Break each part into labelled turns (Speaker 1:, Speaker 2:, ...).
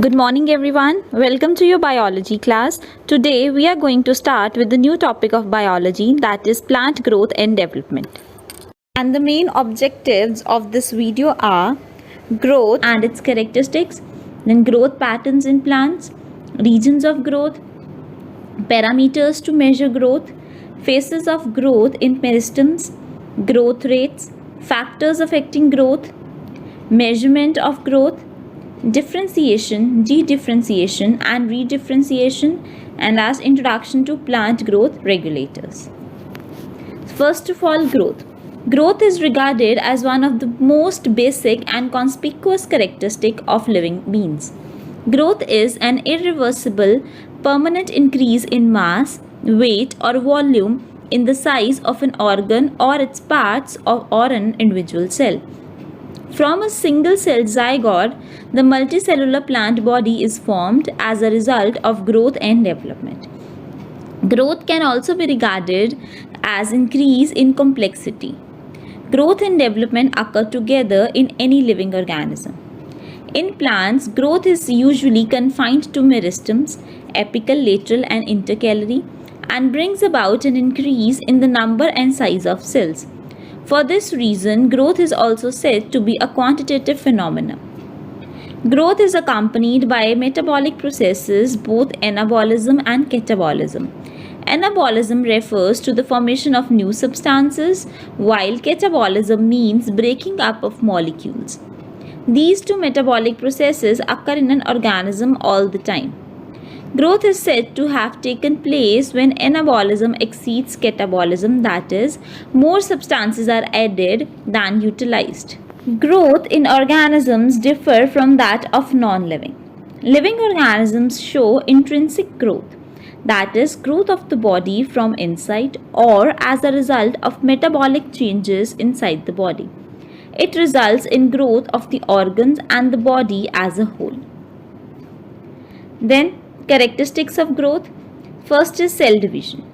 Speaker 1: Good morning everyone. Welcome to your biology class. Today we are going to start with the new topic of biology, that is plant growth and development. And the main objectives of this video are growth and its characteristics, then growth patterns in plants, regions of growth, parameters to measure growth, phases of growth in meristems, growth rates, factors affecting growth, measurement of growth, differentiation, dedifferentiation and redifferentiation, and as introduction to plant growth regulators. First of all, growth. Growth is regarded as one of the most basic and conspicuous characteristic of living beings. Growth is an irreversible, permanent increase in mass, weight or volume in the size of an organ or its parts or an individual cell. From a single-celled zygote, the multicellular plant body is formed as a result of growth and development. Growth can also be regarded as increase in complexity. Growth and development occur together in any living organism. In plants, growth is usually confined to meristems, apical, lateral and intercalary, and brings about an increase in the number and size of cells. For this reason, growth is also said to be a quantitative phenomenon. Growth is accompanied by metabolic processes, both anabolism and catabolism. Anabolism refers to the formation of new substances, while catabolism means breaking up of molecules. These two metabolic processes occur in an organism all the time. Growth is said to have taken place when anabolism exceeds catabolism, that is, more substances are added than utilized. Growth in organisms differ from that of non-living. Living organisms show intrinsic growth, that is, growth of the body from inside or as a result of metabolic changes inside the body. It results in growth of the organs and the body as a whole. Then, characteristics of growth. First is cell division.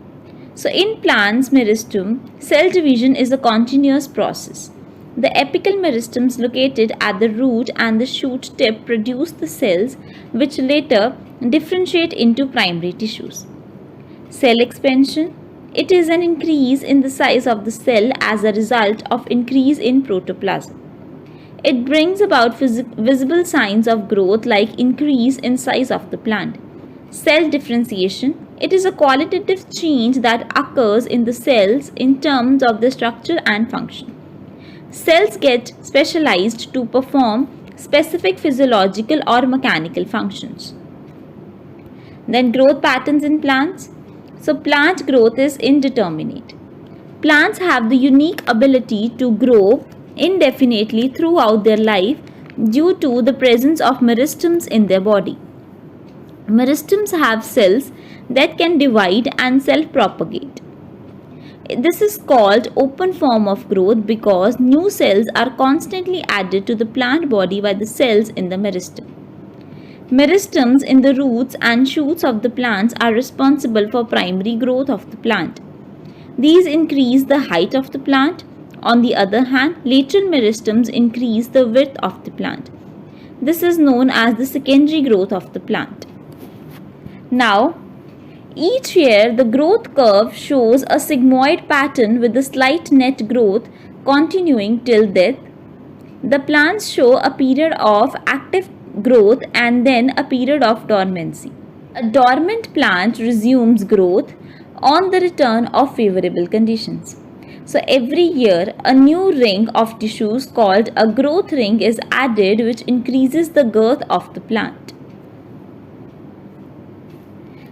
Speaker 1: So in plants meristem, cell division is a continuous process. The apical meristems located at the root and the shoot tip produce the cells which later differentiate into primary tissues. Cell expansion. It is an increase in the size of the cell as a result of increase in protoplasm. It brings about visible signs of growth like increase in size of the plant. Cell differentiation. It is a qualitative change that occurs in the cells in terms of the structure and function. Cells get specialized to perform specific physiological or mechanical functions. Then growth patterns in plants. So plant growth is indeterminate. Plants have the unique ability to grow indefinitely throughout their life due to the presence of meristems in their body. Meristems have cells that can divide and self-propagate. This is called open form of growth because new cells are constantly added to the plant body by the cells in the meristem. Meristems in the roots and shoots of the plants are responsible for primary growth of the plant. These increase the height of the plant. On the other hand, lateral meristems increase the width of the plant. This is known as the secondary growth of the plant. Now, each year the growth curve shows a sigmoid pattern with a slight net growth continuing till death. The plants show a period of active growth and then a period of dormancy. A dormant plant resumes growth on the return of favorable conditions. So every year a new ring of tissues called a growth ring is added, which increases the girth of the plant.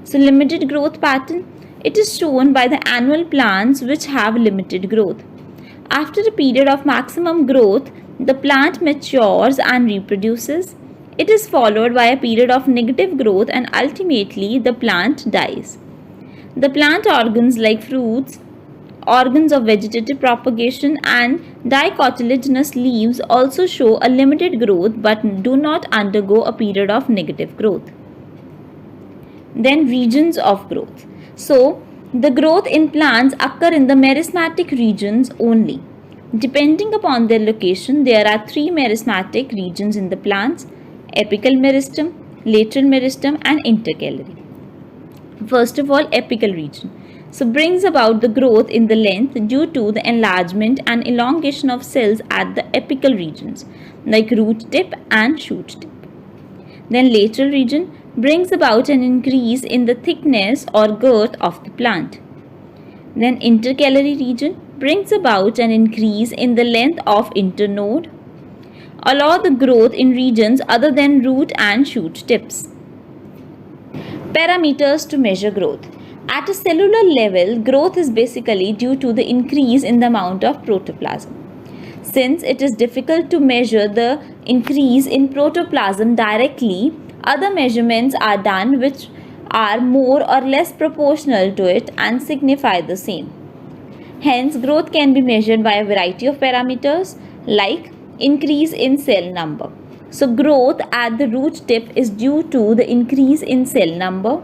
Speaker 1: So limited growth pattern. It is shown by the annual plants which have limited growth. After a period of maximum growth, the plant matures and reproduces. It is followed by a period of negative growth and ultimately the plant dies. The plant organs like fruits, organs of vegetative propagation and dicotyledonous leaves also show a limited growth but do not undergo a period of negative growth. Then regions of growth. So, the growth in plants occur in the meristematic regions only. Depending upon their location, there are three meristematic regions in the plants: apical meristem, lateral meristem, and intercalary. First of all, apical region. So brings about the growth in the length due to the enlargement and elongation of cells at the apical regions like root tip and shoot tip. Then lateral region brings about an increase in the thickness or girth of the plant. Then intercalary region brings about an increase in the length of internode. Allow the growth in regions other than root and shoot tips. Parameters to measure growth. At a cellular level, growth is basically due to the increase in the amount of protoplasm. Since it is difficult to measure the increase in protoplasm directly, other measurements are done which are more or less proportional to it and signify the same. Hence, growth can be measured by a variety of parameters like increase in cell number. So, growth at the root tip is due to the increase in cell number.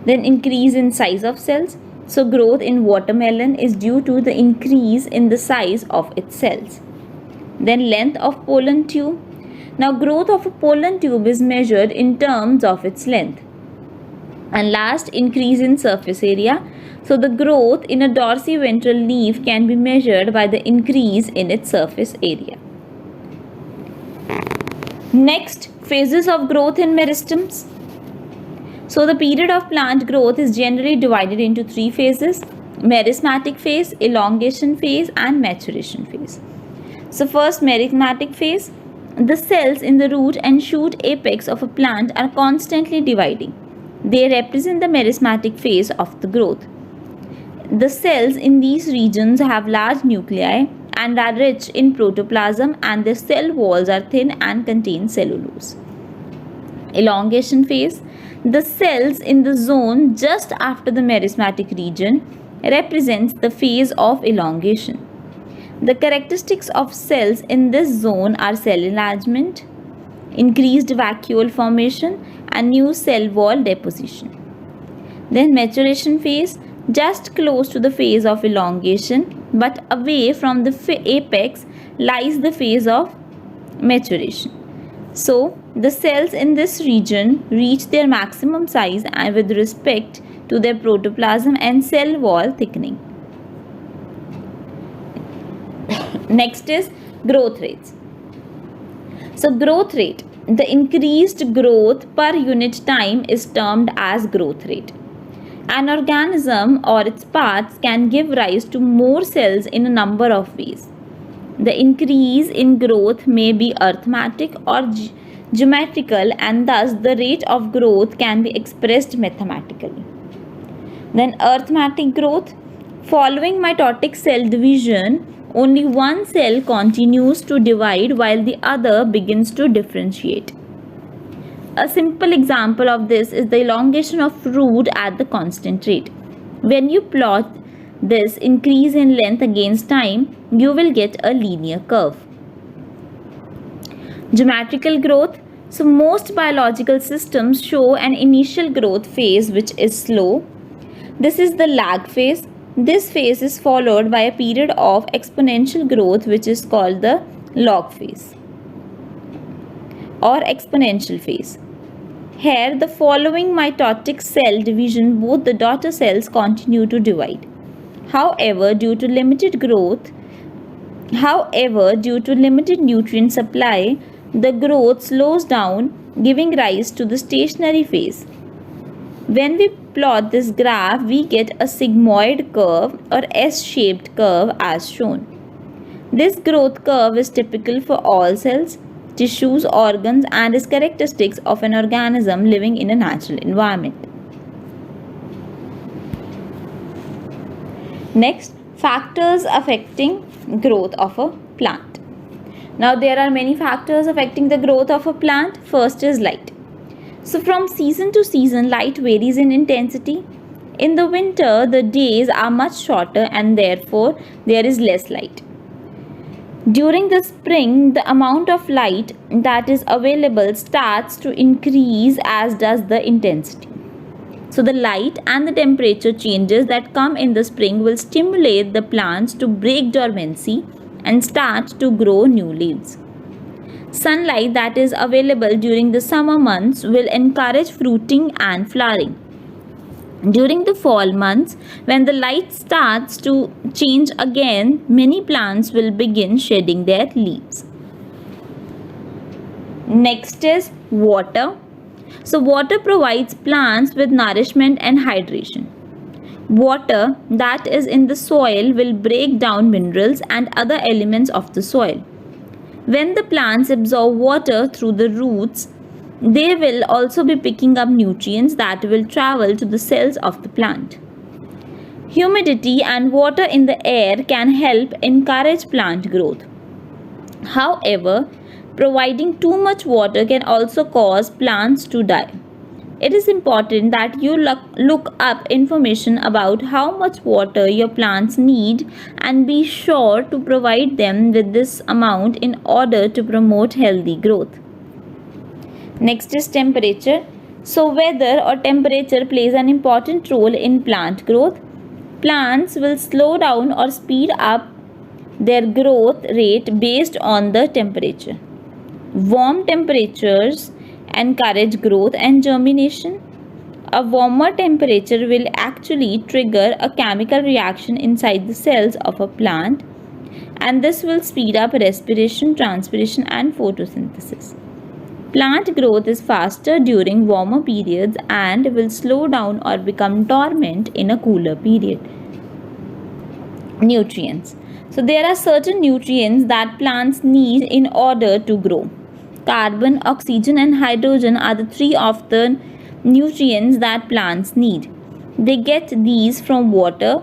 Speaker 1: Then increase in size of cells. So, growth in watermelon is due to the increase in the size of its cells. Then length of pollen tube. Now, growth of a pollen tube is measured in terms of its length. And last, increase in surface area. So, the growth in a dorsiventral leaf can be measured by the increase in its surface area. Next, phases of growth in meristems. So, the period of plant growth is generally divided into 3 phases: merismatic phase, elongation phase, and maturation phase. So, first, merismatic phase. The cells in the root and shoot apex of a plant are constantly dividing. They represent the merismatic phase of the growth. The cells in these regions have large nuclei and are rich in protoplasm, and their cell walls are thin and contain cellulose. Elongation phase. The cells in the zone just after the merismatic region represents the phase of elongation. The characteristics of cells in this zone are cell enlargement, increased vacuole formation, and new cell wall deposition. Then maturation phase, just close to the phase of elongation but away from the apex lies the phase of maturation. So, the cells in this region reach their maximum size and with respect to their protoplasm and cell wall thickening. Next is growth rates. So, growth rate, the increased growth per unit time is termed as growth rate. An organism or its parts can give rise to more cells in a number of ways. The increase in growth may be arithmetic or geometrical, and thus the rate of growth can be expressed mathematically. Then arithmetic growth. Following mitotic cell division, only one cell continues to divide while the other begins to differentiate. A simple example of this is the elongation of root at the constant rate. When you plot this increase in length against time, you will get a linear curve. Geometrical growth. So most biological systems show an initial growth phase which is slow. This is the lag phase. This phase is followed by a period of exponential growth which is called the log phase or exponential phase. Here, the following mitotic cell division, both the daughter cells continue to divide. However, due to limited nutrient supply, the growth slows down, giving rise to the stationary phase. When we plot this graph, we get a sigmoid curve or S-shaped curve as shown. This growth curve is typical for all cells, tissues, organs, and is characteristics of an organism living in a natural environment. Next, factors affecting growth of a plant. Now, there are many factors affecting the growth of a plant. First is light. So, from season to season, light varies in intensity. In the winter, the days are much shorter and therefore there is less light. During the spring, the amount of light that is available starts to increase, as does the intensity. So, the light and the temperature changes that come in the spring will stimulate the plants to break dormancy and start to grow new leaves. Sunlight that is available during the summer months will encourage fruiting and flowering. During the fall months, when the light starts to change again, many plants will begin shedding their leaves. Next is water. So water provides plants with nourishment and hydration. Water that is in the soil will break down minerals and other elements of the soil. When the plants absorb water through the roots, they will also be picking up nutrients that will travel to the cells of the plant. Humidity and water in the air can help encourage plant growth. However, providing too much water can also cause plants to die. It is important that you look up information about how much water your plants need and be sure to provide them with this amount in order to promote healthy growth. Next is temperature. So weather or temperature plays an important role in plant growth. Plants will slow down or speed up their growth rate based on the temperature. Warm temperatures encourage growth and germination. A warmer temperature will actually trigger a chemical reaction inside the cells of a plant, and this will speed up respiration, transpiration, and photosynthesis. Plant growth is faster during warmer periods and will slow down or become dormant in a cooler period. Nutrients. So there are certain nutrients that plants need in order to grow. Carbon, oxygen, and hydrogen are the three of the nutrients that plants need. They get these from water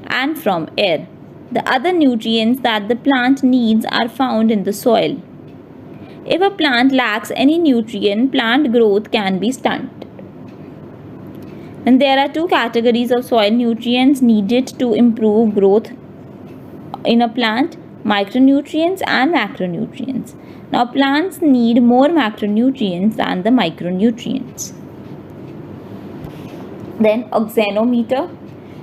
Speaker 1: and from air. The other nutrients that the plant needs are found in the soil. If a plant lacks any nutrient, plant growth can be stunted. And there are two categories of soil nutrients needed to improve growth in a plant: micronutrients and macronutrients. Now, plants need more macronutrients than the micronutrients. Then, oxanometer.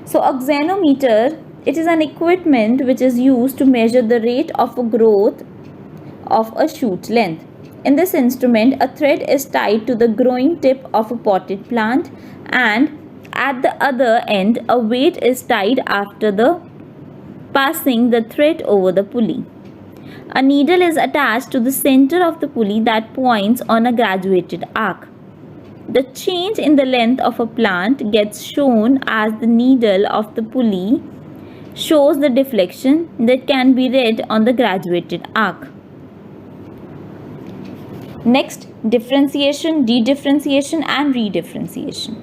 Speaker 1: So, oxanometer, it is an equipment which is used to measure the rate of growth of a shoot length. In this instrument, a thread is tied to the growing tip of a potted plant, and at the other end, a weight is tied after the passing the thread over the pulley. A needle is attached to the center of the pulley that points on a graduated arc. The change in the length of a plant gets shown as the needle of the pulley shows the deflection that can be read on the graduated arc. Next, differentiation, dedifferentiation, and redifferentiation.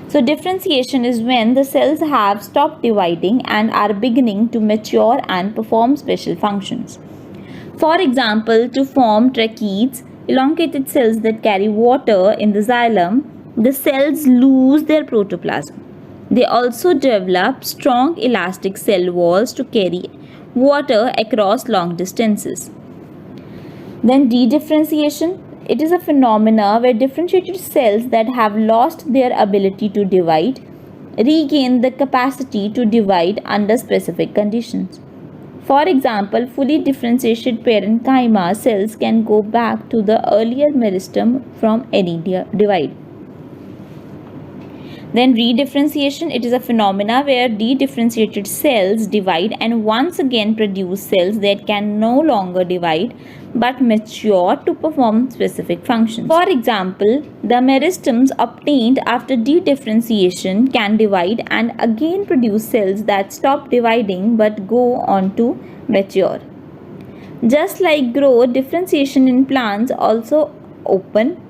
Speaker 1: So, differentiation is when the cells have stopped dividing and are beginning to mature and perform special functions. For example, to form tracheids, elongated cells that carry water in the xylem, the cells lose their protoplasm. They also develop strong elastic cell walls to carry water across long distances. Then dedifferentiation, it is a phenomena where differentiated cells that have lost their ability to divide regain the capacity to divide under specific conditions. For example, fully differentiated parenchyma cells can go back to the earlier meristem from any divide. Then redifferentiation, it is a phenomena where dedifferentiated cells divide and once again produce cells that can no longer divide but mature to perform specific functions. For example, the meristems obtained after dedifferentiation can divide and again produce cells that stop dividing but go on to mature. Just like growth, differentiation in plants also open.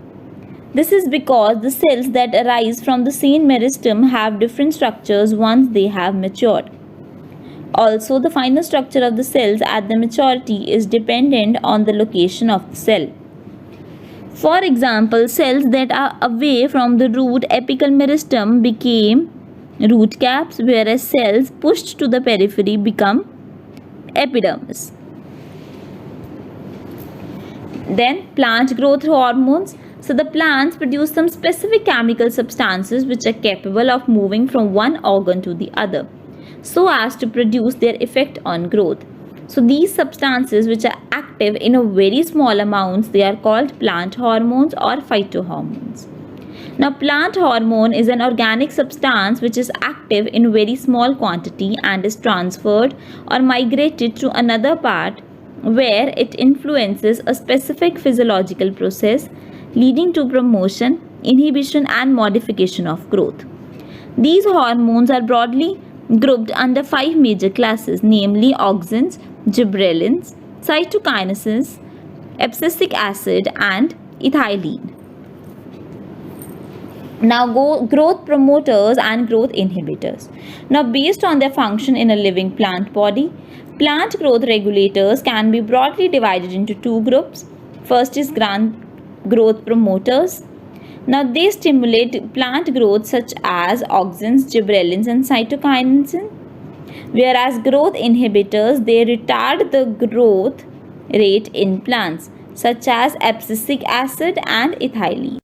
Speaker 1: This is because the cells that arise from the same meristem have different structures once they have matured. Also, the final structure of the cells at the maturity is dependent on the location of the cell. For example, cells that are away from the root apical meristem became root caps, whereas cells pushed to the periphery become epidermis. Then, plant growth hormones. So the plants produce some specific chemical substances which are capable of moving from one organ to the other so as to produce their effect on growth. So these substances which are active in a very small amounts, they are called plant hormones or phytohormones. Now, plant hormone is an organic substance which is active in very small quantity and is transferred or migrated to another part where it influences a specific physiological process leading to promotion, inhibition and modification of growth. These hormones are broadly grouped under 5 major classes, namely auxins, gibberellins, cytokinins, abscisic acid and ethylene. Now growth promoters and growth inhibitors. Now based on their function in a living plant body, plant growth regulators can be broadly divided into two groups. First is growth promoters. Now they stimulate plant growth such as auxins, gibberellins and cytokinins. Whereas growth inhibitors, they retard the growth rate in plants such as abscisic acid and ethylene.